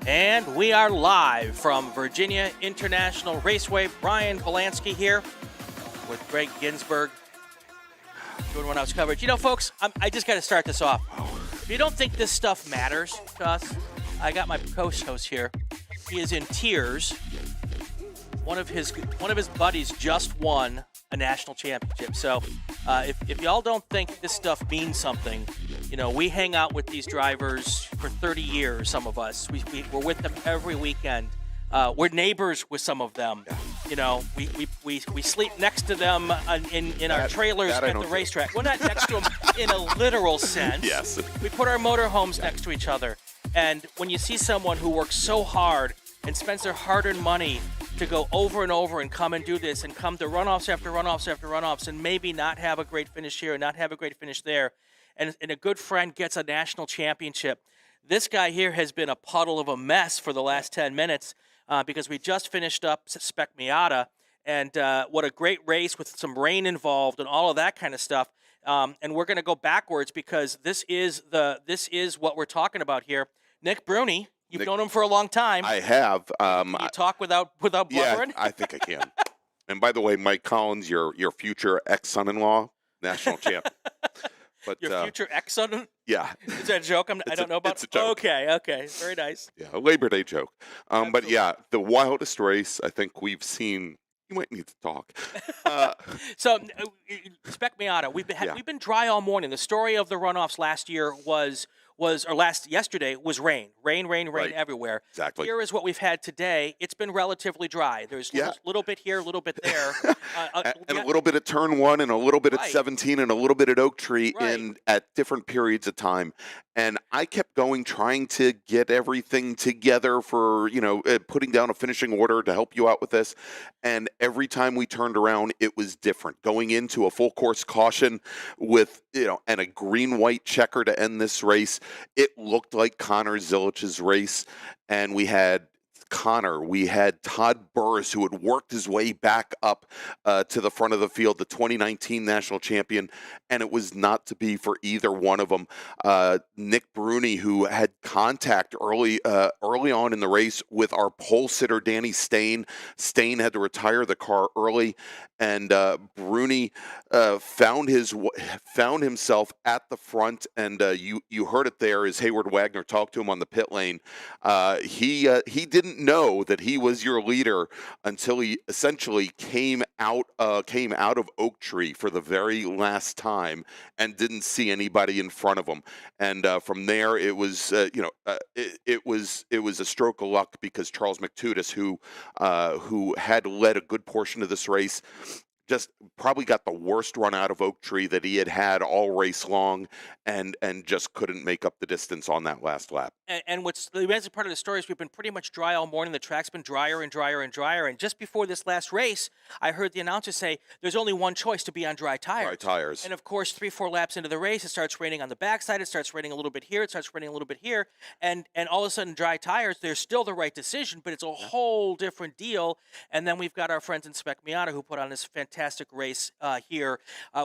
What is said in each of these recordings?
And we are live from Virginia International Raceway. Brian Bielanski here with Greg Ginsberg doing Runoffs coverage. You know, folks, I just got to start this off. If you don't think this stuff matters to us, I got my co-host here. He is in tears. One of his buddies just won a national championship. So if y'all don't think this stuff means something, you know, we hang out with these drivers for 30 years, some of us. We're with them every weekend. We're neighbors with some of them. You know, we sleep next to them in our trailers at the racetrack. Well, not next to them in a literal sense. Yes. We put our motorhomes next to each other. And when you see someone who works so hard and spends their hard-earned money to go over and over and come and do this and come to runoffs after runoffs after runoffs and maybe not have a great finish here and not have a great finish there, and a good friend gets a national championship. This guy here has been a puddle of a mess for the last 10 minutes because we just finished up Spec Miata, and what a great race with some rain involved and all of that kind of stuff. And we're going to go backwards because this is what we're talking about here. Nick Bruni, you've known him for a long time. I have. Can you talk without blubbering? Yeah, I think I can. And by the way, Mike Collins, your future ex-son-in-law, national champ. But, your future ex-son? Yeah. Is that a joke? I don't know about? It's a joke. Okay. Very nice. Yeah, a Labor Day joke. But yeah, the wildest race I think we've seen. You might need to talk. So, Spec Miata, we've been dry all morning. The story of the runoffs last year yesterday was rain right. Everywhere. Exactly. Here is what we've had today. It's been relatively dry. There's a little bit here, a little bit there. And a little bit at turn one and a little bit at 17 and a little bit at Oak Tree at different periods of time. And I kept going, trying to get everything together for, putting down a finishing order to help you out with this. And every time we turned around, it was different. Going into a full course caution with, and a green-white checker to end this race, it looked like Connor Zilich's race. And we had Todd Burris, who had worked his way back up to the front of the field, the 2019 national champion, and it was not to be for either one of them. Nick Bruni, who had contact early on in the race with our pole sitter, Danny Stain. Stain had to retire the car early, and Bruni found himself at the front, and you heard it there as Hayward Wagner talked to him on the pit lane. He didn't know that he was your leader until he essentially came out of Oak Tree for the very last time and didn't see anybody in front of him. And from there, it was it was a stroke of luck because Charles McTudis, who had led a good portion of this race, just probably got the worst run out of Oak Tree that he had all race long, and just couldn't make up the distance on that last lap. And what's the amazing part of the story is we've been pretty much dry all morning. The track's been drier and drier and drier. And just before this last race, I heard the announcer say there's only one choice: to be on dry tires. Dry tires. And of course, 3-4 laps into the race, it starts raining on the backside. It starts raining a little bit here. It starts raining a little bit here. And all of a sudden, dry tires, they're still the right decision, but it's a whole different deal. And then we've got our friends in Spec Miata who put on this fantastic race here.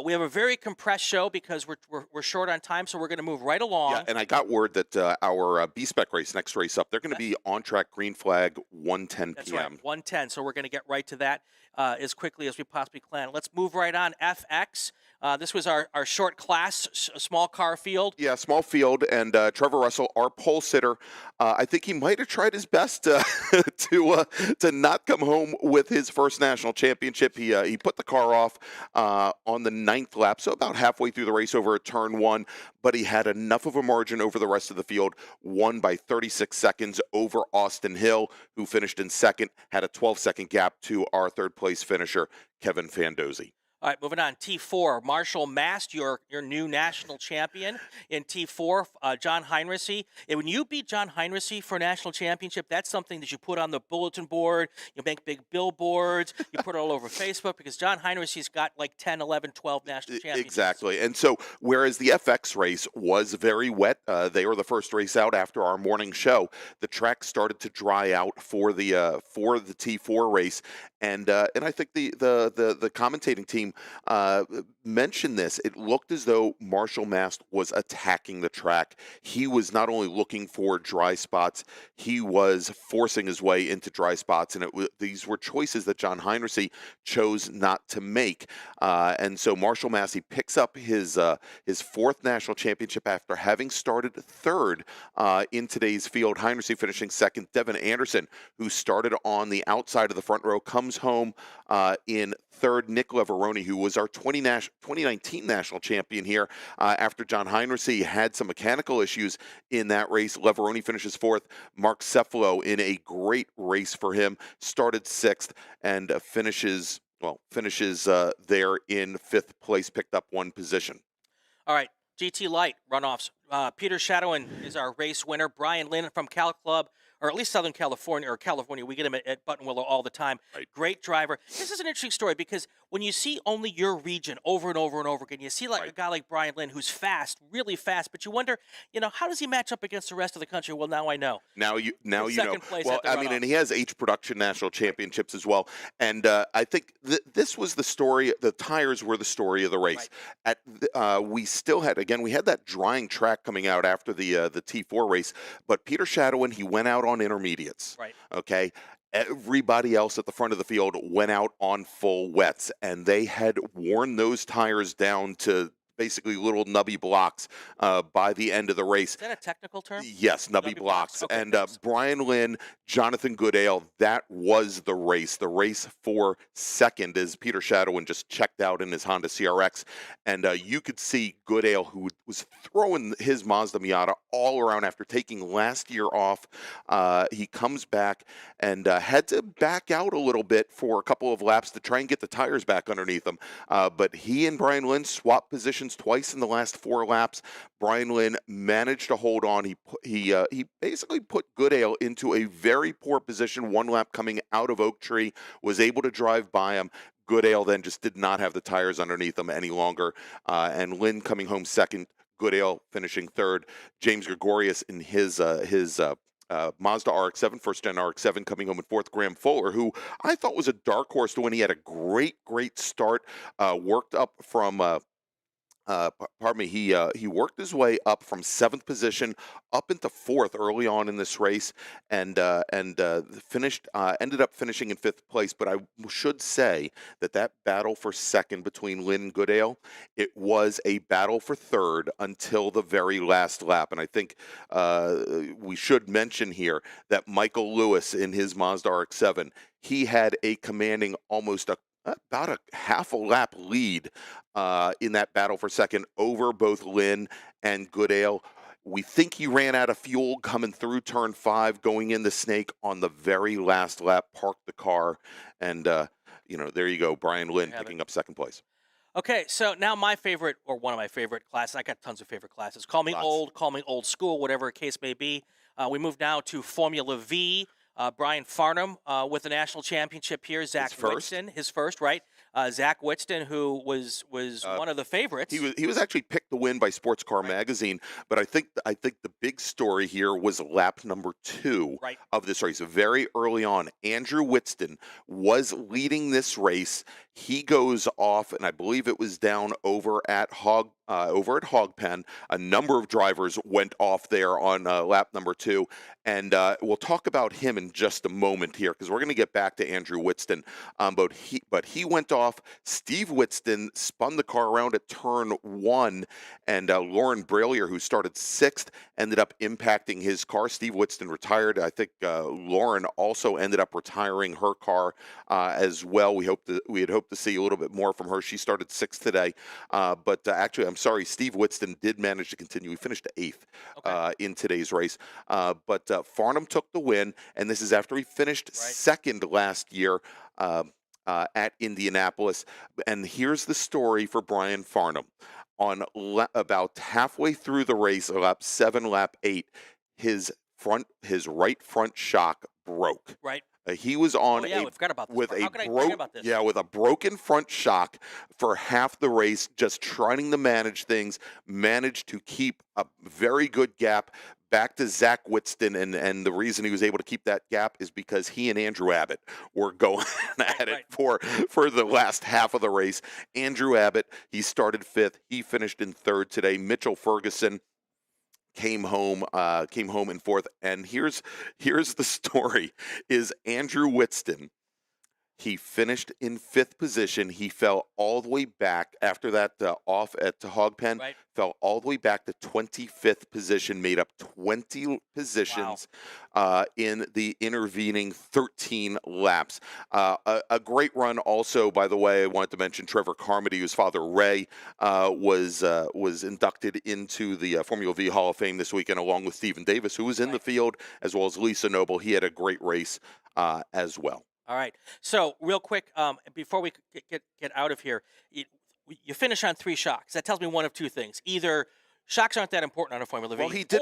We have a very compressed show because we're short on time, so we're going to move right along. Yeah, and I got word that our B-Spec race, next race up, they're going to be on track green flag 1:10 p.m. That's right, 1:10. So we're going to get right to that as quickly as we possibly can. Let's move right on. FX. This was our short class, small car field. Yeah, small field, and Trevor Russell, our pole sitter, I think he might have tried his best to not come home with his first national championship. He put the car off on the 9th lap, so about halfway through the race over at turn 1, but he had enough of a margin over the rest of the field, won by 36 seconds over Austin Hill, who finished in second, had a 12-second gap to our third-place finisher, Kevin Fandozzi. All right, moving on. T4, Marshall Mast, your new national champion in T4. John Heinrichsey. And when you beat John Heinrichsey for a national championship, that's something that you put on the bulletin board. You make big billboards. You put it all over Facebook because John Heinrichsey's got like 10, 11, 12 national championships. Exactly. And so, whereas the FX race was very wet, they were the first race out after our morning show. The track started to dry out for the T4 race, and I think the commentating team mentioned this. It looked as though Marshall Mast was attacking the track. He was not only looking for dry spots, he was forcing his way into dry spots, and these were choices that John Heinrichsey chose not to make. And so Marshall Mast, he picks up his fourth national championship after having started third in today's field. Heinrichsey finishing second. Devin Anderson, who started on the outside of the front row, comes home in third. Nick Leveroni, who was our 2019 national champion here, after John Heinrichsey had some mechanical issues in that race. Leveroni finishes fourth. Mark Cefalo, in a great race for him, started sixth and finishes there in fifth place, picked up one position. All right, GT Light runoffs. Peter Shadowin is our race winner. Brian Lynn from Cal Club, or at least Southern California, or California. We get him at Buttonwillow all the time. Right. Great driver. This is an interesting story because when you see only your region over and over and over again, you see like a guy like Brian Lynn who's fast, really fast, but you wonder, how does he match up against the rest of the country? Well, now I know. Now you know. Place well, I mean, and he has H Production National Championships as well. And I think this was the story. The tires were the story of the race. Right. We still had, again, we had that drying track coming out after the T4 race, but Peter Shadowin, he went out on intermediates. Right. Okay. Everybody else at the front of the field went out on full wets, and they had worn those tires down to basically little nubby blocks by the end of the race. Is that a technical term? Yes, nubby blocks. Okay, and Brian Lynn, Jonathan Goodyear, that was the race. The race for second as Peter Shadowin just checked out in his Honda CRX. And you could see Goodyear, who was throwing his Mazda Miata all around after taking last year off. He comes back and had to back out a little bit for a couple of laps to try and get the tires back underneath him. But he and Brian Lynn swapped positions twice in the last 4 laps. Brian Lynn managed to hold on. He basically put Goodyear into a very poor position. 1 lap coming out of Oak Tree, was able to drive by him. Goodyear then just did not have the tires underneath him any longer. And Lynn coming home second, Goodyear finishing third. James Gregorius in his Mazda RX-7, first-gen RX-7, coming home in fourth. Graham Fuller, who I thought was a dark horse to win. He had a great start, worked up from he worked his way up from 7th position up into 4th early on in this race, and ended up finishing in 5th place. But I should say that battle for second between Lynn and Goodyear, it was a battle for third until the very last lap. And I think we should mention here that Michael Lewis in his Mazda RX-7, he had a commanding about a half a lap lead in that battle for second over both Lynn and Goodyear. We think he ran out of fuel coming through turn 5, going in the Snake on the very last lap, parked the car, and there you go, Brian Lynn picking up second place. Okay, so now my favorite, or one of my favorite classes, I got tons of favorite classes. Call me old, call me old school, whatever the case may be. We move now to Formula V. Brian Farnham with the national championship here. Zach Whitston, his first, right? Zach Whitston, who was one of the favorites. He was actually picked to win by Sports Car Magazine, but I think the big story here was lap number 2 of this race. Very early on, Andrew Whitston was leading this race. He goes off, and I believe it was down over at Hogpen. A number of drivers went off there on lap number 2, and we'll talk about him in just a moment here because we're going to get back to Andrew Whitston. But he went off. Steve Whitston spun the car around at turn 1, and Lauren Bralier, who started 6th, ended up impacting his car. Steve Whitston retired. I think Lauren also ended up retiring her car as well. We had hoped to see a little bit more from her. She started 6th today, but actually, I'm sorry, Steve Whitston did manage to continue. He finished 8th in today's race, but Farnham took the win, and this is after he finished second last year. at Indianapolis. And here's the story for Brian Farnham. On about halfway through the race, lap 7, lap 8, his right front shock broke. Right. He was on we forgot about this with part. a How could I forget about this? with a broken front shock for half the race, just trying to manage things. Managed to keep a very good gap back to Zach Whitston, and the reason he was able to keep that gap is because he and Andrew Abbott were going at it for the last half of the race. Andrew Abbott, he started 5th, he finished in 3rd today. Mitchell Ferguson came home in 4th. And here's the story: is Andrew Whitston. He finished in 5th position. He fell all the way back after that off at Hog Pen. Right. Fell all the way back to 25th position. Made up 20 positions in the intervening 13 laps. A great run. Also, by the way, I wanted to mention Trevor Carmody, whose father Ray was inducted into the Formula V Hall of Fame this weekend, along with Stephen Davis, who was in the field, as well as Lisa Noble. He had a great race as well. All right. So real quick, before we get out of here, you finish on 3 shocks. That tells me one of 2 things: either shocks aren't that important on a Formula V. Well, he did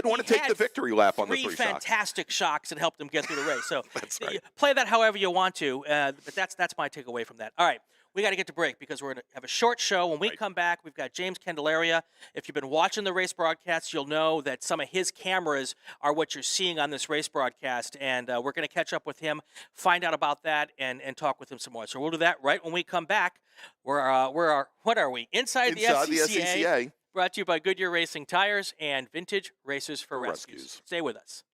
want to take the victory lap on the 3 shocks. 3 fantastic shocks that helped him get through the race. So that's right. Play that however you want to, but that's my takeaway from that. All right. We got to get to break because we're going to have a short show. When we come back, we've got James Candelaria. If you've been watching the race broadcast, you'll know that some of his cameras are what you're seeing on this race broadcast, and we're going to catch up with him, find out about that, and talk with him some more. So we'll do that right when we come back. What are we? Inside the SCCA. Brought to you by Goodyear Racing Tires and Vintage Racers for Rescues. Stay with us.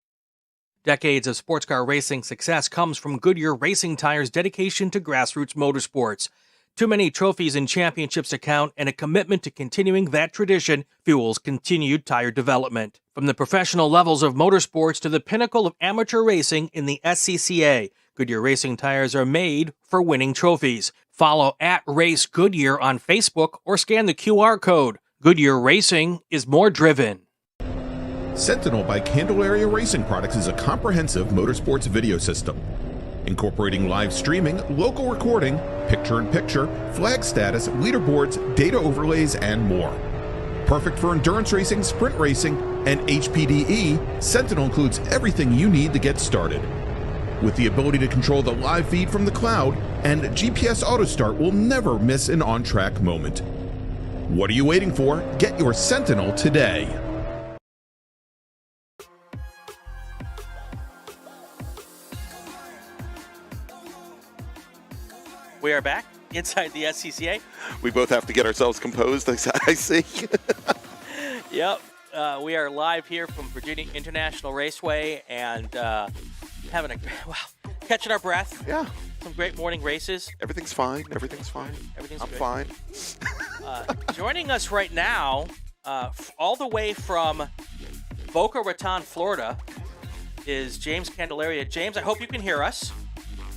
Decades of sports car racing success comes from Goodyear Racing Tires' dedication to grassroots motorsports. Too many trophies and championships to count, and a commitment to continuing that tradition fuels continued tire development. From the professional levels of motorsports to the pinnacle of amateur racing in the SCCA, Goodyear Racing Tires are made for winning trophies. Follow @RaceGoodyear on Facebook or scan the QR code. Goodyear Racing is more driven. Sentinel by Candelaria Racing Products is a comprehensive motorsports video system, incorporating live streaming, local recording, picture-in-picture, flag status, leaderboards, data overlays, and more. Perfect for endurance racing, sprint racing, and HPDE, Sentinel includes everything you need to get started. With the ability to control the live feed from the cloud, and GPS Auto Start will never miss an on-track moment. What are you waiting for? Get your Sentinel today. We are back inside the SCCA. We both have to get ourselves composed, I see. Yep. We are live here from Virginia International Raceway and catching our breath. Yeah. Some great morning races. Everything's fine. I'm good. fine. Joining us right now, all the way from Boca Raton, Florida, is James Candelaria. James, I hope you can hear us.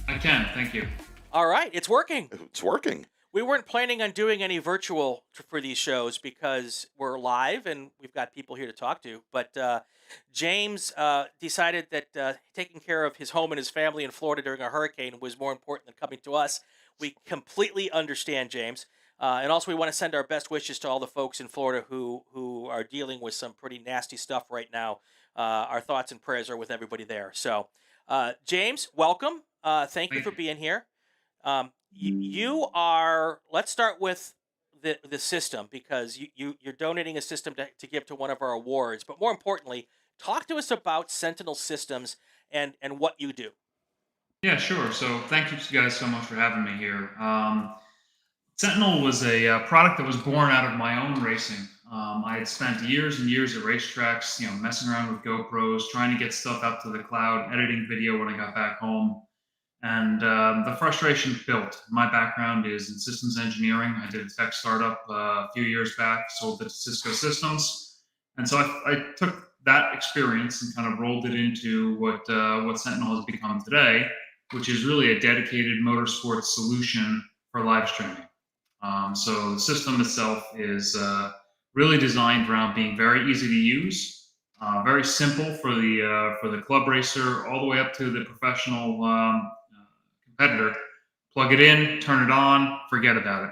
I can. Thank you. All right, it's working. It's working. We weren't planning on doing any virtual for these shows because we're live and we've got people here to talk to. But James decided that taking care of his home and his family in Florida during a hurricane was more important than coming to us. We completely understand, James. And also, we want to send our best wishes to all the folks in Florida who are dealing with some pretty nasty stuff right now. Our thoughts and prayers are with everybody there. So, James, welcome. Thank you for being here. You are, let's start with the system, because you're donating a system to give to one of our awards. But more importantly, talk to us about Sentinel Systems and what you do. Yeah, sure. So thank you guys so much for having me here. Sentinel was a product that was born out of my own racing. I had spent years and years at racetracks, messing around with GoPros, trying to get stuff out to the cloud, editing video when I got back home. And the frustration built. My background is in systems engineering. I did a tech startup a few years back, sold it to Cisco Systems. And so I took that experience and kind of rolled it into what Sentinel has become today, which is really a dedicated motorsports solution for live streaming. So the system itself is really designed around being very easy to use, very simple for the club racer, all the way up to the professional competitor Plug it in, turn it on, forget about it.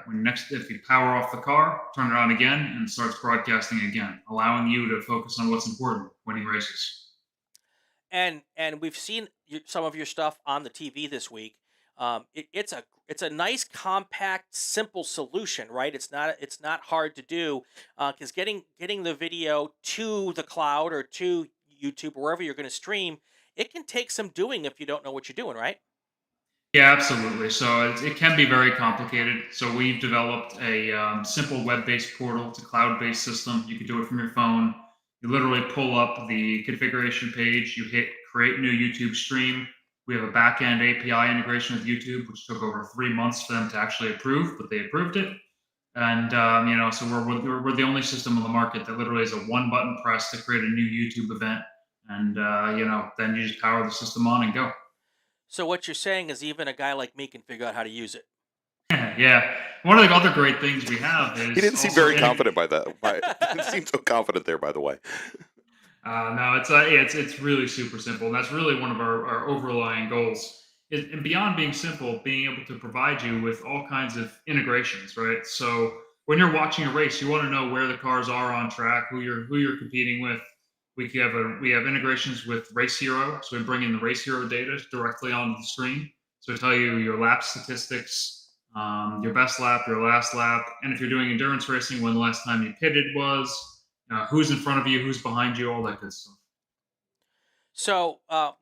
If you power off the car, turn it on again, and it starts broadcasting again, allowing you to focus on what's important, winning races. And we've seen some of your stuff on the TV this week. It's a nice, compact, simple solution, right? It's not hard to do, because getting the video to the cloud or to YouTube or wherever you're going to stream, it can take some doing if you don't know what you're doing, right? Yeah, absolutely. So it can be very complicated. So we've developed a simple web-based portal. It's a cloud-based system. You can do it from your phone. You literally pull up the configuration page. You hit create new YouTube stream. We have a back-end API integration with YouTube, which took over 3 months for them to actually approve, but they approved it. And so we're the only system on the market that literally is a one-button press to create a new YouTube event, and then you just power the system on and go. So what you're saying is even a guy like me can figure out how to use it. Yeah. One of the other great things we have is He didn't seem very confident by that. He didn't seem so confident there, by the way. No, it's really super simple. And that's really one of our overlying goals. And beyond being simple, being able to provide you with all kinds of integrations, right? So when you're watching a race, you want to know where the cars are on track, who you're competing with. We have integrations with Race Hero, so we bring in the Race Hero data directly onto the screen. So we tell you your lap statistics, your best lap, your last lap, and if you're doing endurance racing, when the last time you pitted was, who's in front of you, who's behind you, all that good stuff. So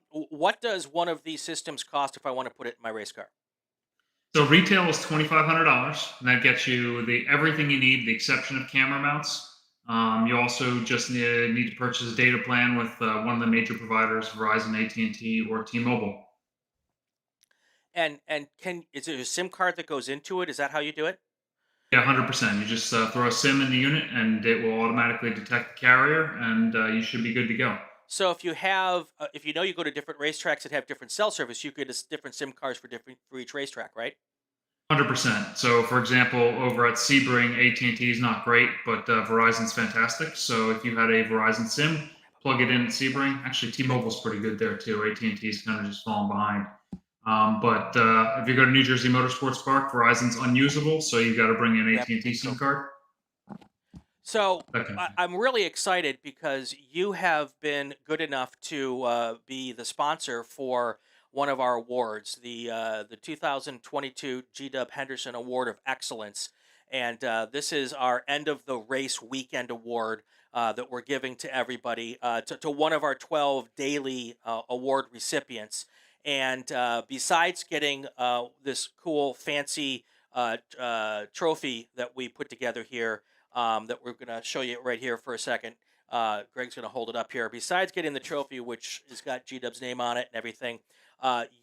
what does one of these systems cost if I want to put it in my race car? So retail is $2,500, and that gets you everything you need, the exception of camera mounts. You also just need to purchase a data plan with one of the major providers, Verizon, AT&T, or T-Mobile. And is there a SIM card that goes into it? Is that how you do it? Yeah, 100%. You just throw a SIM in the unit, and it will automatically detect the carrier, and you should be good to go. So if you have, if you go to different racetracks that have different cell service, you could get different SIM cards for each racetrack, right? 100%. So, for example, over at Sebring, AT&T is not great, but Verizon's fantastic. So if you had a Verizon SIM, plug it in at Sebring. Actually, T-Mobile's pretty good there too. AT&T's kind of just falling behind. But if you go to New Jersey Motorsports Park, Verizon's unusable, so you've got to bring in AT&T SIM card. So I'm really excited because you have been good enough to be the sponsor for one of our awards, the 2022 G-Dub Henderson Award of Excellence. And this is our end of the race weekend award that we're giving to everybody, to one of our 12 daily award recipients. And besides getting this cool, fancy trophy that we put together here, that we're going to show you right here for a second. Greg's going to hold it up here. Besides getting the trophy, which has got G-Dub's name on it and everything,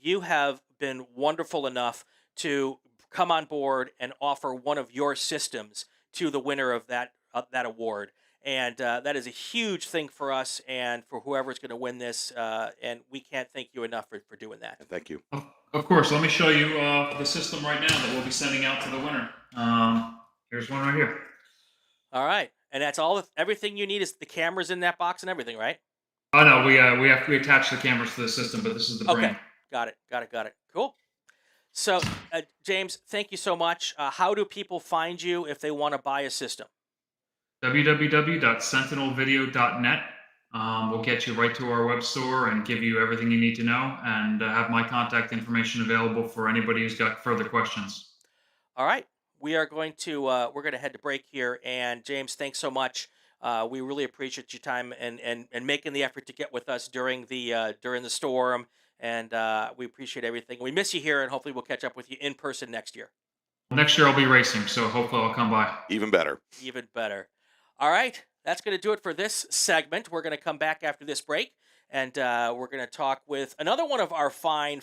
you have been wonderful enough to come on board and offer one of your systems to the winner of that award. And that is a huge thing for us and for whoever's going to win this. And we can't thank you enough for doing that. Thank you. Of course. Let me show you the system right now that we'll be sending out to the winner. Here's one right here. All right. And that's everything you need is the cameras in that box and everything, right? Oh, no, we attach the cameras to the system, but this is the brain. Okay. Got it. Cool. So, James, thank you so much. How do people find you if they want to buy a system? www.sentinelvideo.net. We'll get you right to our web store and give you everything you need to know, and have my contact information available for anybody who's got further questions. All right. We are going to we're going to head to break here, and James, thanks so much. We really appreciate your time and making the effort to get with us during the storm, and we appreciate everything. We miss you here, and hopefully we'll catch up with you in person next year. Next year I'll be racing, so hopefully I'll come by. Even better. All right, that's going to do it for this segment. We're going to come back after this break, and we're going to talk with another one of our fine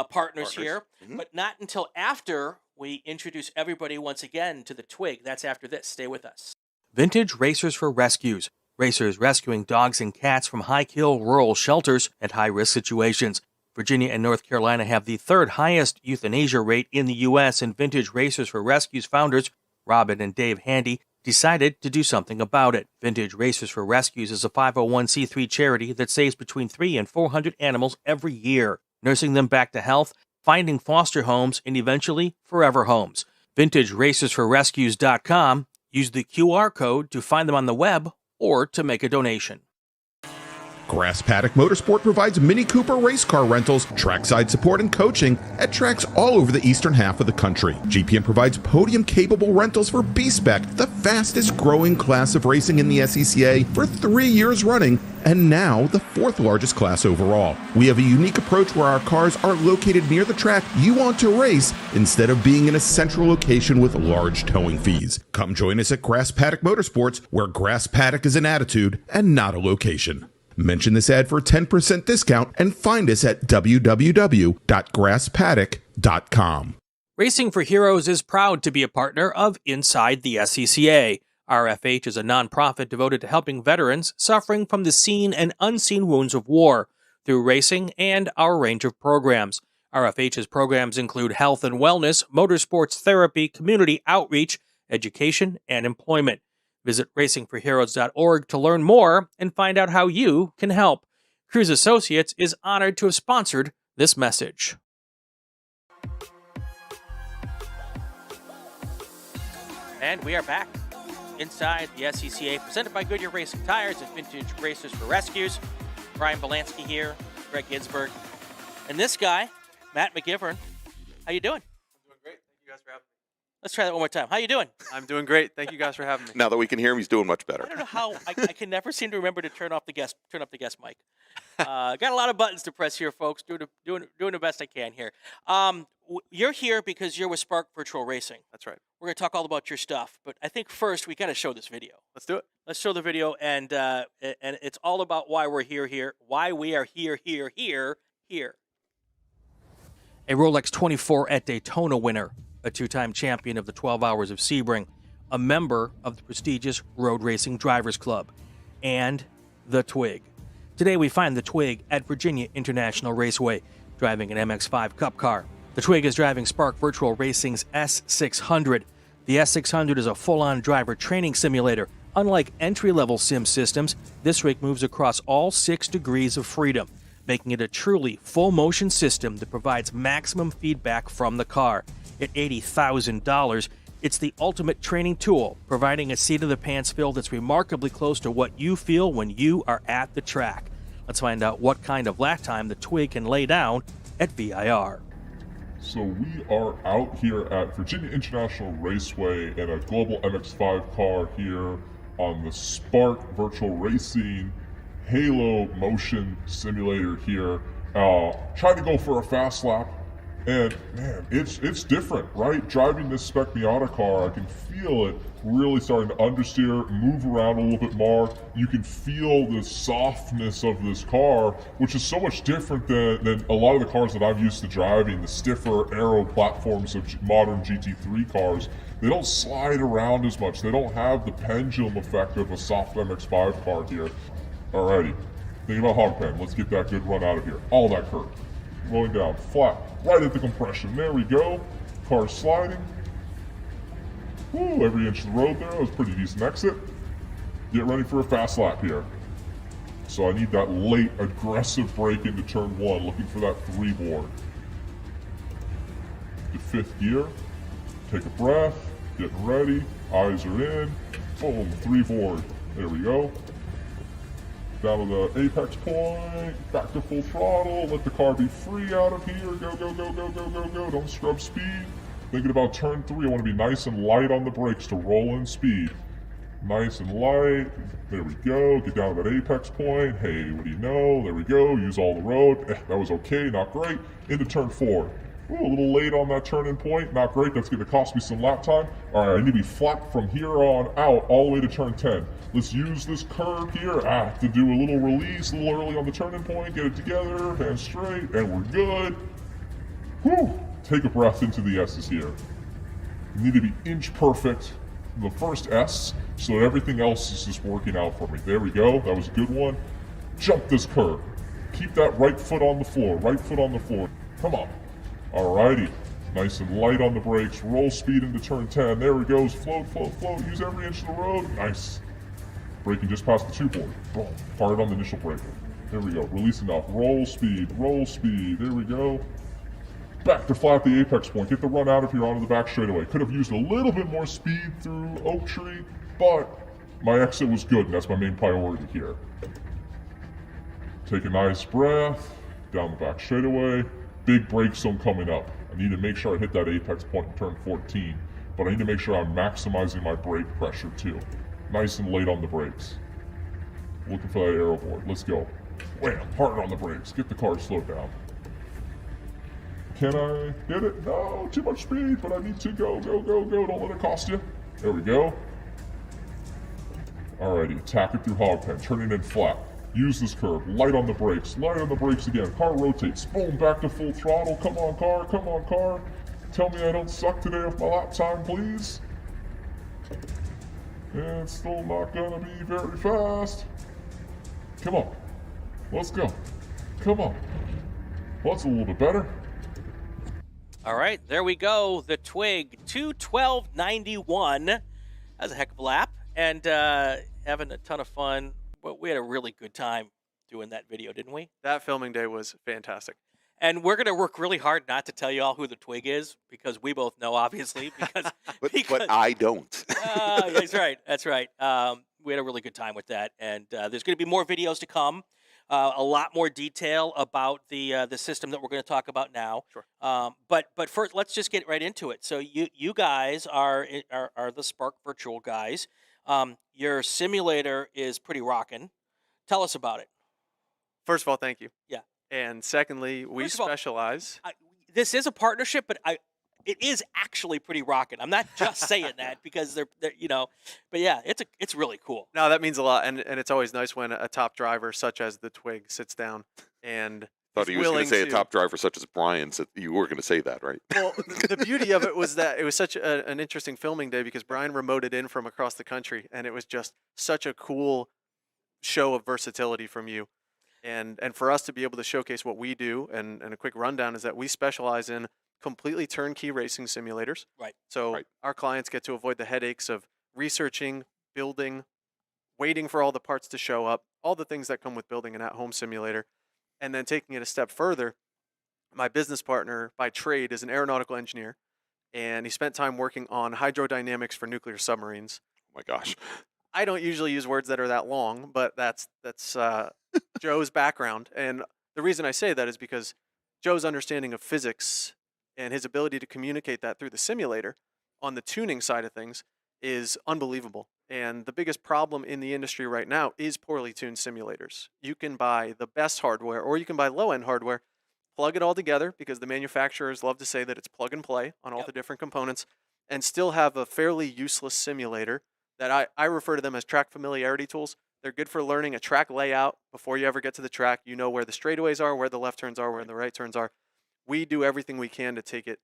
partners here, but not until after we introduce everybody once again to the Twig. That's after this. Stay with us. Vintage Racers for Rescues. Racers rescuing dogs and cats from high-kill rural shelters and high-risk situations. Virginia and North Carolina have the third highest euthanasia rate in the U.S., and Vintage Racers for Rescues founders Robin and Dave Handy decided to do something about it. Vintage Racers for Rescues is a 501c3 charity that saves between 300 and 400 animals every year, nursing them back to health, finding foster homes, and eventually forever homes. VintageRacersForRescues.com. Use the QR code to find them on the web or to make a donation. Grass Paddock Motorsport provides Mini Cooper race car rentals, trackside support, and coaching at tracks all over the eastern half of the country. GPM provides podium-capable rentals for B-Spec, the fastest-growing class of racing in the SCCA for 3 years running, and now the 4th largest class overall. We have a unique approach where our cars are located near the track you want to race instead of being in a central location with large towing fees. Come join us at Grass Paddock Motorsports, where Grass Paddock is an attitude and not a location. Mention this ad for a 10% discount and find us at www.grasspaddock.com. Racing for Heroes is proud to be a partner of Inside the SCCA. RFH is a nonprofit devoted to helping veterans suffering from the seen and unseen wounds of war through racing and our range of programs. RFH's programs include health and wellness, motorsports therapy, community outreach, education, and employment. Visit racingforheroes.org to learn more and find out how you can help. Cruise Associates is honored to have sponsored this message. And we are back inside the SCCA, presented by Goodyear Racing Tires and Vintage Racers for Rescues. Brian Bielanski here, Gregg Ginsberg, and this guy, Matt McGivern. How you doing? I'm doing great. Thank you guys for having me. Let's try that one more time. How you doing? I'm doing great. Thank you guys for having me. Now that we can hear him, he's doing much better. I don't know how I can never seem to remember to turn up the guest mic. Got a lot of buttons to press here, folks. Doing the best I can here. You're here because you're with Spark Virtual Racing. That's right. We're going to talk all about your stuff, but I think first we got to show this video. Let's do it. Let's show the video, and it's all about why we're here, why we are here. A Rolex 24 at Daytona winner, a 2-time champion of the 12 Hours of Sebring, a member of the prestigious Road Racing Drivers Club, and the Twig. Today we find the Twig at Virginia International Raceway, driving an MX-5 Cup car. The Twig is driving Spark Virtual Racing's S600. The S600 is a full-on driver training simulator. Unlike entry-level sim systems, this rig moves across all 6 degrees of freedom, making it a truly full-motion system that provides maximum feedback from the car. At $80,000, it's the ultimate training tool, providing a seat-of-the-pants feel that's remarkably close to what you feel when you are at the track. Let's find out what kind of lap time the Twig can lay down at VIR. So we are out here at Virginia International Raceway in a Global MX-5 car here on the Spark Virtual Racing Halo Motion Simulator here. Trying to go for a fast lap, and man, it's different, right? Driving this Spec Miata car, I can feel it really starting to understeer, move around a little bit more. You can feel the softness of this car, which is so much different than a lot of the cars that I've used to driving, the stiffer aero platforms of modern GT3 cars. They don't slide around as much. They don't have the pendulum effect of a soft MX-5 car here. Alrighty, think about hog pen. Let's get that good run out of here. All that curve. Rolling down, flat, right at the compression. There we go. Car sliding. Woo, every inch of the road there. That was a pretty decent exit. Get ready for a fast lap here. So I need that late, aggressive break into turn 1, looking for that 3 board. The 5th gear. Take a breath. Getting ready. Eyes are in. Boom, 3 board. There we go. Down to the apex point, back to full throttle, let the car be free out of here, go, go, go, go, go, go, go, don't scrub speed. Thinking about turn 3, I want to be nice and light on the brakes to roll in speed. Nice and light, there we go, get down to that apex point, hey, what do you know, there we go, use all the road, that was okay, not great, into turn 4. Ooh, a little late on that turning point, not great, that's going to cost me some lap time. Alright, I need to be flat from here on out, all the way to turn 10. Let's use this curve here, to do a little release, a little early on the turning point, get it together, hands straight, and we're good. Whew, take a breath into the S's here. You need to be inch perfect, the first S, so that everything else is just working out for me. There we go, that was a good one. Jump this curve. Keep that right foot on the floor, Come on. Alrighty, nice and light on the brakes, roll speed into turn 10, there it goes, float, float, float, use every inch of the road, nice. Braking just past the 2 board, boom, hard on the initial braking, there we go, release enough, roll speed, there we go. back to flat the apex point, get the run out of here onto the back straightaway. Could have used a little bit more speed through Oak Tree, but my exit was good, and that's my main priority here. Take a nice breath, down the back straightaway, big brake zone coming up. I need to make sure I hit that apex point in turn 14, but I need to make sure I'm maximizing my brake pressure too. Nice and late on the brakes. Looking for that aero board, let's go. Wham, hard on the brakes, get the car slowed down. Can I get it? No, too much speed, but I need to go, don't let it cost you. There we go. Alrighty, attack it through hog pen, turn it in flat. Use this curve, light on the brakes again. Car rotates, boom, back to full throttle. Come on, car. Tell me I don't suck today with my lap time, please. And it's still not gonna be very fast. Come on, let's go. Come on. Well, that's a little bit better. All right, there we go. The Twig 212.91. That was a heck of a lap, and having a ton of fun. Well, we had a really good time doing that video, didn't we? That filming day was fantastic. And we're going to work really hard not to tell you all who the Twig is, because we both know, obviously. But I don't. That's right. That's right. We had a really good time with that, and there's going to be more videos to come. A lot more detail about the system that we're going to talk about now. Sure. But first, let's just get right into it. So you guys are the Spark Virtual guys. Your simulator is pretty rocking. Tell us about it. First of all, thank you. Yeah. And secondly, we First of all, specialize. This is a partnership, but it is actually pretty rocking. I'm not just saying that because they're but yeah, it's really cool. No, that means a lot, and it's always nice when a top driver such as the Twig sits down and Thought he was going to say a top driver such as Brian. So you were going to say that, right? Well, the beauty of it was that it was such an interesting filming day because Brian remoted in from across the country, and it was just such a cool show of versatility from you. And for us to be able to showcase what we do, and a quick rundown is that we specialize in completely turnkey racing simulators. Right. So our clients get to avoid the headaches of researching, building, waiting for all the parts to show up, all the things that come with building an at-home simulator. And then taking it a step further, my business partner by trade is an aeronautical engineer, and he spent time working on hydrodynamics for nuclear submarines. Oh my gosh. I don't usually use words that are that long, but that's Joe's background. And the reason I say that is because Joe's understanding of physics and his ability to communicate that through the simulator on the tuning side of things is unbelievable. And the biggest problem in the industry right now is poorly tuned simulators. You can buy the best hardware, or you can buy low-end hardware, plug it all together, because the manufacturers love to say that it's plug and play on all the different components, and still have a fairly useless simulator that I refer to them as track familiarity tools. They're good for learning a track layout before you ever get to the track. You know where the straightaways are, where the left turns are, where the right turns are. We do everything we can to take it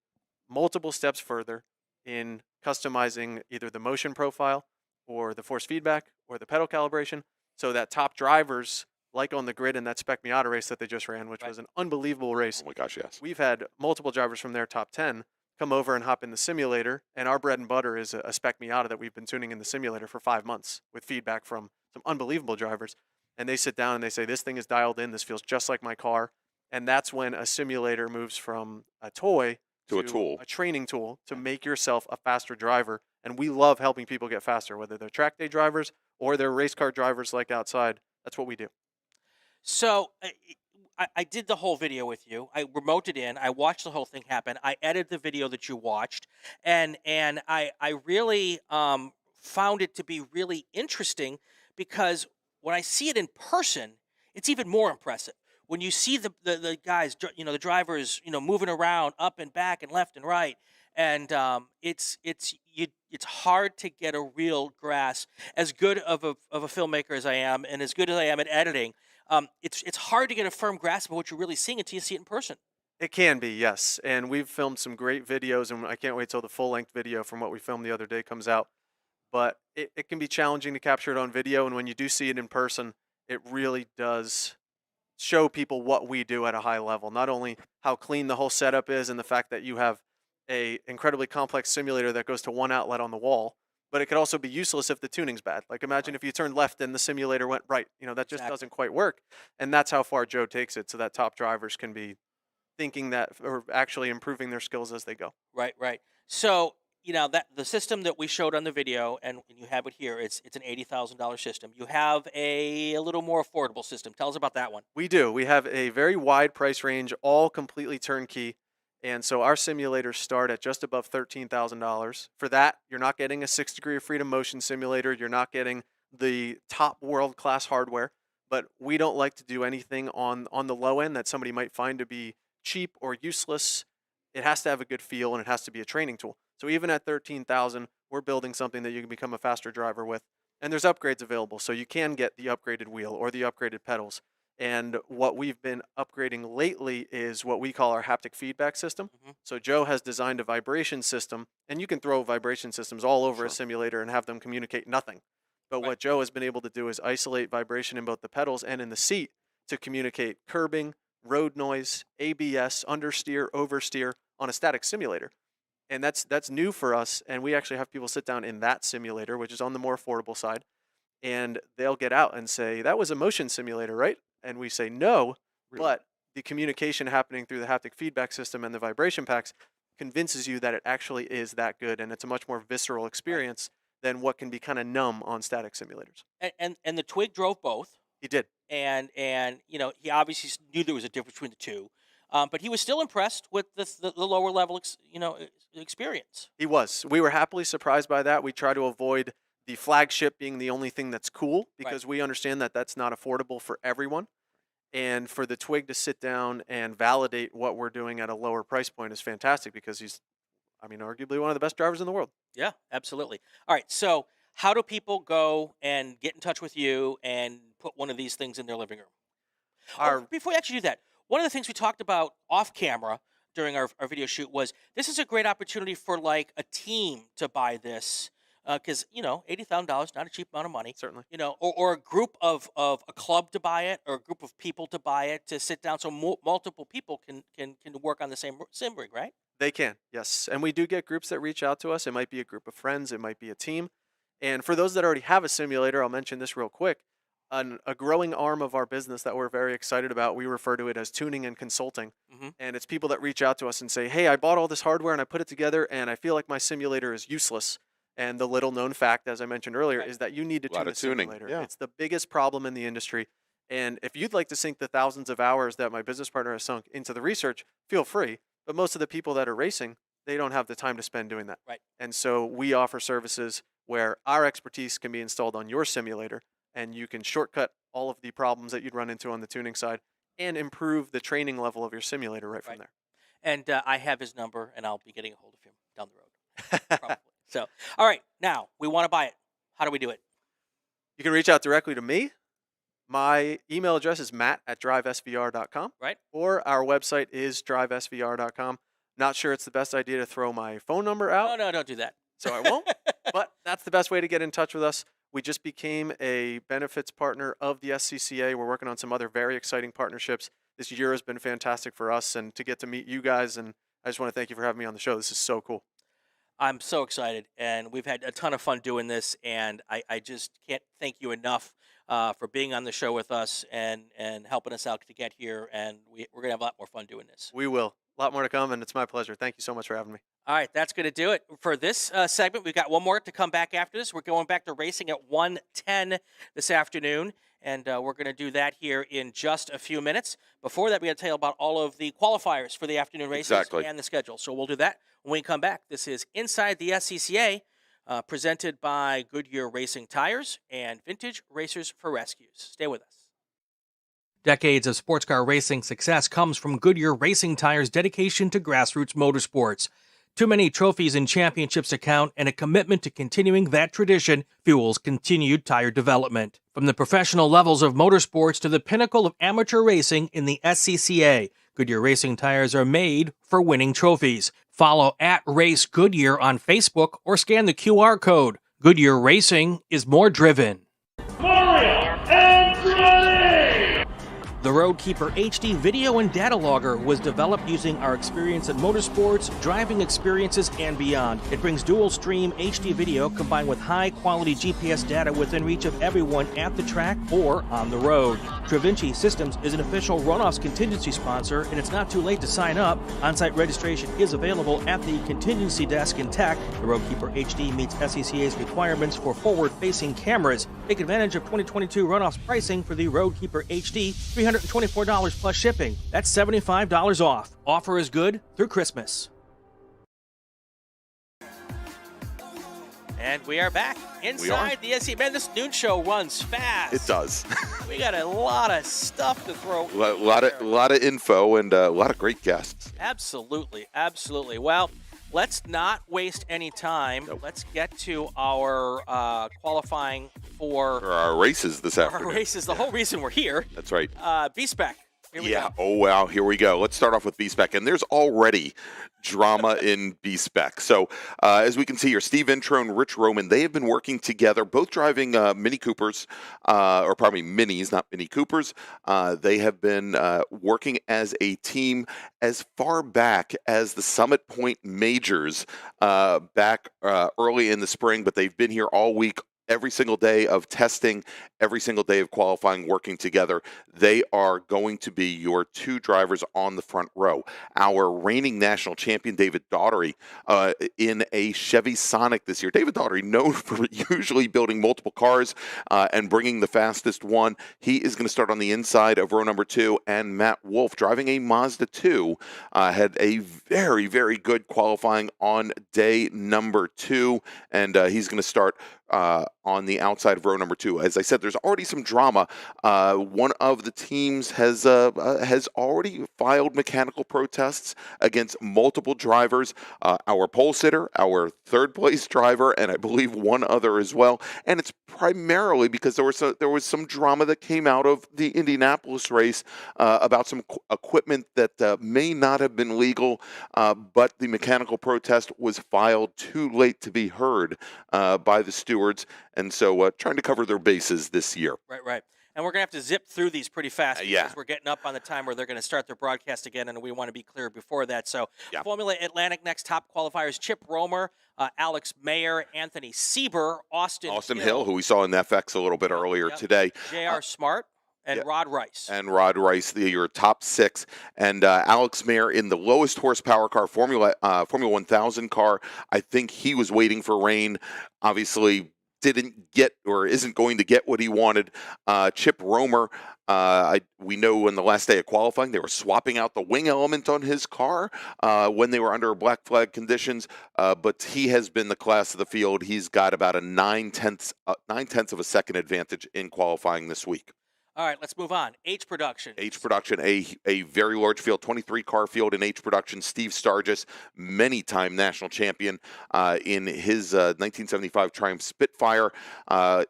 multiple steps further in customizing either the motion profile or the force feedback or the pedal calibration, so that top drivers, like on the grid in that Spec Miata race that they just ran, which was an unbelievable race. Oh my gosh, yes. We've had multiple drivers from their top 10 come over and hop in the simulator, and our bread and butter is a Spec Miata that we've been tuning in the simulator for 5 months with feedback from some unbelievable drivers. And they sit down and they say, this thing is dialed in, this feels just like my car. And that's when a simulator moves from a toy to a tool, a training tool to make yourself a faster driver. And we love helping people get faster, whether they're track day drivers or they're race car drivers like outside. That's what we do. So I did the whole video with you. I remoted in. I watched the whole thing happen. I edited the video that you watched, and I really found it to be really interesting, because when I see it in person, it's even more impressive. When you see the guys, the drivers, moving around up and back and left and right, and it's hard to get a real grasp. As good of a filmmaker as I am, and as good as I am at editing, it's hard to get a firm grasp of what you're really seeing until you see it in person. It can be, yes. And we've filmed some great videos, and I can't wait till the full-length video from what we filmed the other day comes out. But it can be challenging to capture it on video, and when you do see it in person, it really does show people what we do at a high level. Not only how clean the whole setup is and the fact that you have a incredibly complex simulator that goes to one outlet on the wall, but it could also be useless if the tuning's bad. Like imagine if you turned left and the simulator went right. That just doesn't quite work. And that's how far Joe takes it, so that top drivers can be thinking that or actually improving their skills as they go. Right, right. So, that the system that we showed on the video, and you have it here, it's an $80,000 system. You have a little more affordable system. Tell us about that one. We do. We have a very wide price range, all completely turnkey. And so our simulators start at just above $13,000. For that, you're not getting a 6 degree of freedom motion simulator. You're not getting the top world-class hardware. But we don't like to do anything on the low end that somebody might find to be cheap or useless. It has to have a good feel, and it has to be a training tool. So even at $13,000, we're building something that you can become a faster driver with. And there's upgrades available, so you can get the upgraded wheel or the upgraded pedals. And what we've been upgrading lately is what we call our haptic feedback system. So Joe has designed a vibration system, and you can throw vibration systems all over a simulator and have them communicate nothing. But what Joe has been able to do is isolate vibration in both the pedals and in the seat to communicate curbing, road noise, ABS, understeer, oversteer on a static simulator. And that's new for us, and we actually have people sit down in that simulator, which is on the more affordable side, and they'll get out and say, that was a motion simulator, right? And we say, no, but the communication happening through the haptic feedback system and the vibration packs convinces you that it actually is that good, and it's a much more visceral experience than what can be kind of numb on static simulators. And the Twig drove both. He did. And he obviously knew there was a difference between the two. But he was still impressed with the lower level, experience. He was. We were happily surprised by that. We try to avoid the flagship being the only thing that's cool because we understand that that's not affordable for everyone. And for the Twig to sit down and validate what we're doing at a lower price point is fantastic because he's, arguably one of the best drivers in the world. Yeah, absolutely. All right, so how do people go and get in touch with you and put one of these things in their living room? Before we actually do that, one of the things we talked about off camera during our video shoot was this is a great opportunity for like a team to buy this because, $80,000, not a cheap amount of money. Certainly. Or a group of a club to buy it or a group of people to buy it to sit down so multiple people can work on the same sim rig, right? They can, yes. And we do get groups that reach out to us. It might be a group of friends. It might be a team. And for those that already have a simulator, I'll mention this real quick. A growing arm of our business that we're very excited about, we refer to it as tuning and consulting. And it's people that reach out to us and say, hey, I bought all this hardware and I put it together and I feel like my simulator is useless. And the little known fact, as I mentioned earlier, is that you need to tune a simulator. It's the biggest problem in the industry. And if you'd like to sink the thousands of hours that my business partner has sunk into the research, feel free. But most of the people that are racing, they don't have the time to spend doing that. Right. And so we offer services where our expertise can be installed on your simulator and you can shortcut all of the problems that you'd run into on the tuning side and improve the training level of your simulator right from there. And I have his number, and I'll be getting a hold of him down the road. Probably. So, all right, now we want to buy it. How do we do it? You can reach out directly to me. My email address is matt@drivesvr.com. Right. Or our website is drivesvr.com. Not sure it's the best idea to throw my phone number out. No, don't do that. So I won't. But that's the best way to get in touch with us. We just became a benefits partner of the SCCA. We're working on some other very exciting partnerships. This year has been fantastic for us and to get to meet you guys. And I just want to thank you for having me on the show. This is so cool. I'm so excited, and we've had a ton of fun doing this, and I just can't thank you enough for being on the show with us and helping us out to get here, and we're going to have a lot more fun doing this. We will. A lot more to come, and it's my pleasure. Thank you so much for having me. All right, that's going to do it for this segment. We've got one more to come back after this. We're going back to racing at 1:10 this afternoon, and we're going to do that here in just a few minutes. Before that, we got to tell you about all of the qualifiers for the afternoon races and the schedule. So we'll do that when we come back. This is Inside the SCCA, presented by Goodyear Racing Tires and Vintage Racers for Rescues. Stay with us. Decades of sports car racing success comes from Goodyear Racing Tires' dedication to grassroots motorsports. Too many trophies and championships to count, and a commitment to continuing that tradition fuels continued tire development. From the professional levels of motorsports to the pinnacle of amateur racing in the SCCA, Goodyear Racing Tires are made for winning trophies. Follow @RaceGoodyear on Facebook or scan the QR code. Goodyear Racing is more driven. Mario Andretti! The Roadkeeper HD video and data logger was developed using our experience in motorsports, driving experiences, and beyond. It brings dual stream HD video combined with high-quality GPS data within reach of everyone at the track or on the road. Travinci Systems is an official Runoffs contingency sponsor, and it's not too late to sign up. On-site registration is available at the contingency desk in Tech. The Roadkeeper HD meets SCCA's requirements for forward-facing cameras. Take advantage of 2022 Runoffs pricing for the Roadkeeper HD, $324 plus shipping. That's $75 off. Offer is good through Christmas. And we are back inside the SCCA. Man, this noon show runs fast. It does. We got a lot of stuff to throw. A lot of info and a lot of great guests. Absolutely, absolutely. Well, let's not waste any time. Nope. Let's get to our qualifying for our races this afternoon. Our races, the whole reason we're here. That's right. B-Spec. Here we go. Oh, wow. Here we go. Let's start off with B-Spec. And there's already drama in B-Spec. So as we can see here, Steve Intro and Rich Roman, they have been working together, both driving Mini Coopers, or probably Minis, not Mini Coopers. They have been working as a team as far back as the Summit Point Majors back early in the spring, but they've been here all week. Every single day of testing, every single day of qualifying, working together. They are going to be your two drivers on the front row. Our reigning national champion, David Daugherty, in a Chevy Sonic this year. David Daugherty, known for usually building multiple cars and bringing the fastest one. He is going to start on the inside of row number 2. And Matt Wolf, driving a Mazda 2, had a very, very good qualifying on day number 2. And he's going to start on the outside of row number 2. As I said, there's already some drama. One of the teams has already filed mechanical protests against multiple drivers. Our pole sitter, our third place driver, and I believe one other as well. And it's primarily because there was some drama that came out of the Indianapolis race about some equipment that may not have been legal, but the mechanical protest was filed too late to be heard by the stewards. And so trying to cover their bases this year. Right. And we're going to have to zip through these pretty fast because yeah. we're getting up on the time where they're going to start their broadcast again, and we want to be clear before that. So Formula Atlantic next top qualifiers, Chip Romer, Alex Mayer, Anthony Sieber, Austin Hill, who we saw in FX a little bit earlier today. J.R. Smart. And Rod Rice. Your top 6. And Alex Mayer in the lowest horsepower car, Formula 1000 car. I think he was waiting for rain. Obviously didn't get or isn't going to get what he wanted. Chip Romer, we know in the last day of qualifying, they were swapping out the wing element on his car when they were under black flag conditions, but he has been the class of the field. He's got about a 9/10 of a second advantage in qualifying this week. All right, let's move on. H Production, a very large field, 23-car field in H Production. Steve Sturgis, many-time national champion in his 1975 Triumph Spitfire.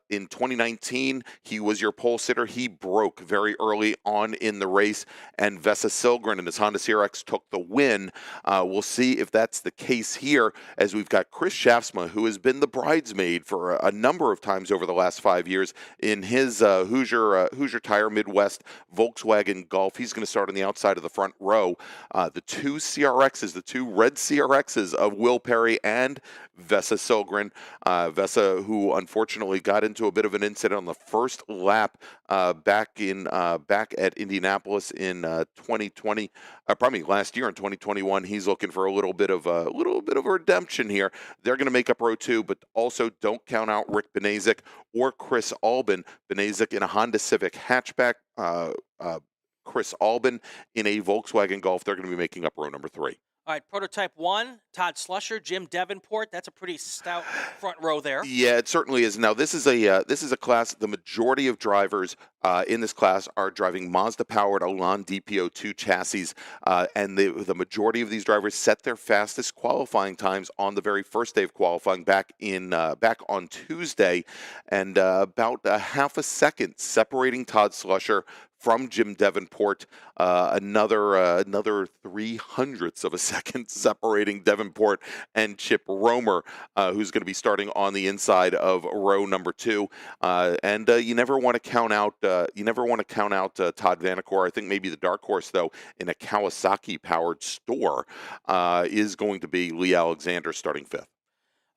In 2019, he was your pole sitter. He broke very early on in the race, and Vesa Silgren and his Honda CRX took the win. We'll see if that's the case here, as we've got Chris Schaafsma, who has been the bridesmaid for a number of times over the last 5 years in his Hoosier Tire Midwest Volkswagen Golf. He's going to start on the outside of the front row. The two CRXs, the two red CRXs of Will Perry and Vesa Silgren. Vesa, who unfortunately got into a bit of an incident on the first lap back at Indianapolis in 2020. Probably last year in 2021. He's looking for a little bit of a redemption here. They're going to make up row 2, but also don't count out Rick Benazik or Chris Albin. Benazik in a Honda Civic hatchback. Chris Albin in a Volkswagen Golf. They're going to be making up row number 3. All right, Prototype 1, Todd Slusher, Jim Davenport. That's a pretty stout front row there. Yeah, it certainly is. Now, this is a class. The majority of drivers in this class are driving Mazda-powered Elan DPO2 chassis, and the majority of these drivers set their fastest qualifying times on the very first day of qualifying back on Tuesday, and about a half a second separating Todd Slusher from Jim Davenport. Another 300ths of a second separating Davenport and Chip Romer, who's going to be starting on the inside of row number 2. And you never want to count out. Todd Vanacore. I think maybe the dark horse, though, in a Kawasaki-powered store, is going to be Lee Alexander starting 5th.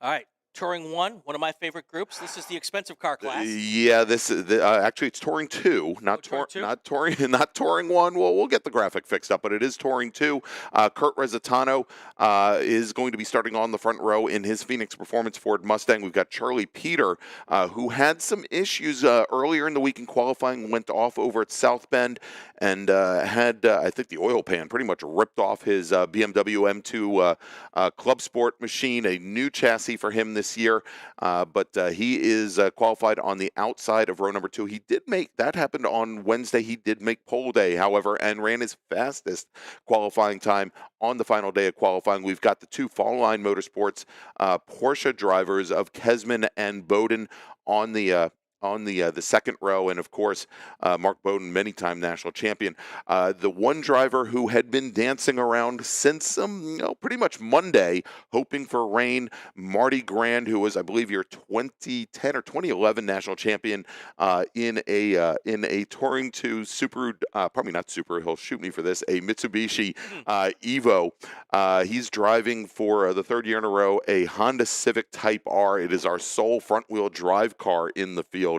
All right. Touring 1, one of my favorite groups. This is the expensive car class. Yeah, this is actually it's Touring 2, not Touring 1. Well, we'll get the graphic fixed up, but it is Touring 2. Kurt Resitano is going to be starting on the front row in his Phoenix Performance Ford Mustang. We've got Charlie Peter, who had some issues earlier in the week in qualifying, went off over at South Bend, and had I think the oil pan pretty much ripped off his BMW M2 Club Sport machine. A new chassis for him this year, but he is qualified on the outside of row number 2. He did make, that happened on Wednesday, he did make pole day, however, and ran his fastest qualifying time on the final day of qualifying. We've got the 2 Fall Line Motorsports Porsche drivers of Kesman and Bowden on the second row, and of course, Mark Bowden, many-time national champion. The one driver who had been dancing around since pretty much Monday, hoping for rain, Marty Grand, who was, I believe, your 2010 or 2011 national champion in a Touring 2 Subaru, probably not Subaru, he'll shoot me for this, a Mitsubishi Evo. He's driving for the 3rd year in a row a Honda Civic Type R. It is our sole front-wheel drive car in the field.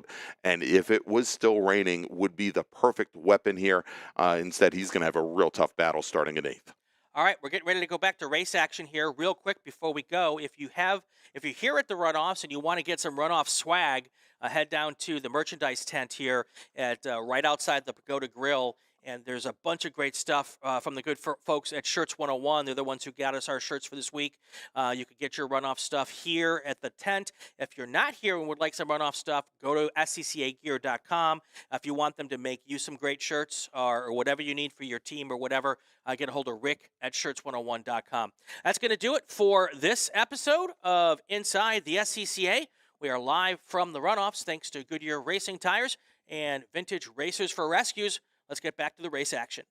And if it was still raining, would be the perfect weapon here. Instead, he's going to have a real tough battle starting in 8th. All right, we're getting ready to go back to race action here real quick before we go. If you're here at the runoffs and you want to get some runoff swag, head down to the merchandise tent here at right outside the Pagoda Grill. And there's a bunch of great stuff from the good folks at Shirts 101. They're the ones who got us our shirts for this week. You can get your runoff stuff here at the tent. If you're not here and would like some runoff stuff, go to SCCAgear.com. If you want them to make you some great shirts or whatever you need for your team or whatever, get a hold of Rick at Shirts101.com. That's going to do it for this episode of Inside the SCCA. We are live from the runoffs thanks to Goodyear Racing Tires and Vintage Racers for Rescues. Let's get back to the race action.